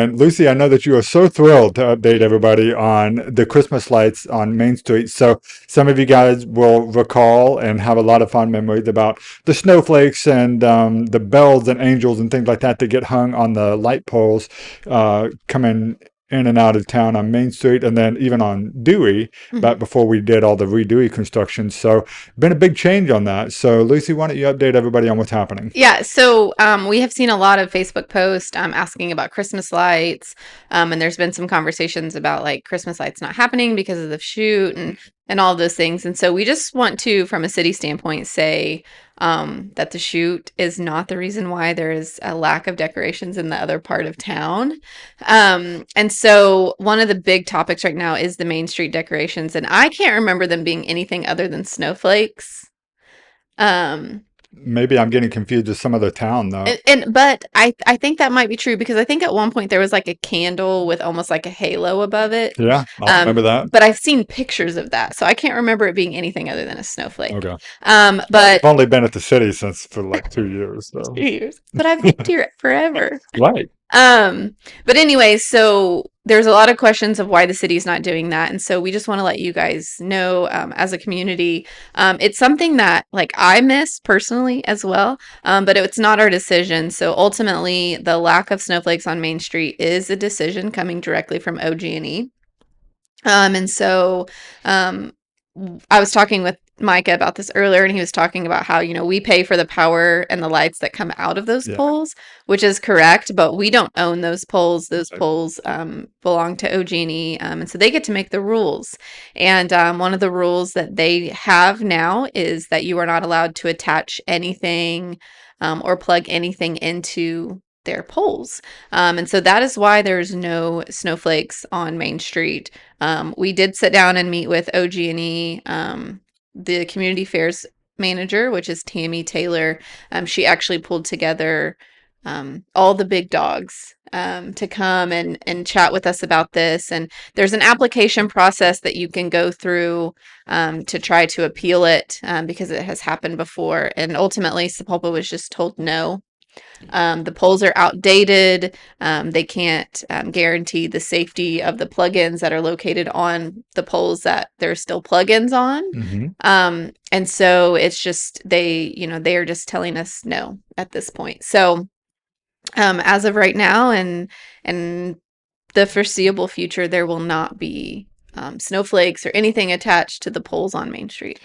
And Lucy, I know that you are so thrilled to update everybody on the Christmas lights on Main Street. So some of you guys will recall and have a lot of fond memories about the snowflakes and the bells and angels and things like that get hung on the light poles coming in and out of town on Main Street and then even on Dewey Mhm. back before we did all the re-Dewey construction. So been a big change on that. So Lucy, why don't you update everybody on what's happening? Yeah, so we have seen a lot of Facebook posts asking about Christmas lights, and there's been some conversations about like Christmas lights not happening because of the shoot and all of those things. And so we just want to, from a city standpoint, say that the shoot is not the reason why there is a lack of decorations in the other part of town. And so one of the big topics right now is the Main Street decorations, and I can't remember them being anything other than snowflakes. Um, Maybe I'm getting confused with some other town though. and but I think that might be true because I think at one point there was like a candle with almost like a halo above it. Yeah, I remember that. But I've seen pictures of that, so I can't remember it being anything other than a snowflake. Okay. I've But only been at the city since for like 2 years, so 2 years. But I've lived here forever. right. Um, but anyway, so there's a lot of questions of why the city's not doing that. And so we just want to let you guys know, as a community, it's something that like I miss personally as well. But it's not our decision. So ultimately the lack of snowflakes on Main Street is a decision coming directly from OG&E. And so um, I was talking with Micah about this earlier, and he was talking about how, we pay for the power and the lights that come out of those Yeah. poles, which is correct, but we don't own those poles. Those Right. poles belong to OG&E, and so they get to make the rules. And one of the rules that they have now is that you are not allowed to attach anything or plug anything into their poles. And so that is why there's no snowflakes on Main Street. We did sit down and meet with OG&E, the community affairs manager, which is Tammy Taylor. She actually pulled together all the big dogs to come and chat with us about this. And there's an application process that you can go through to try to appeal it because it has happened before. And ultimately, Sapulpa was just told no. The poles are outdated. They can't guarantee the safety of the plugins that are located on the poles that there are still plugins on. Hmm. And so it's just they are just telling us no at this point. So as of right now and the foreseeable future, there will not be snowflakes or anything attached to the poles on Main Street.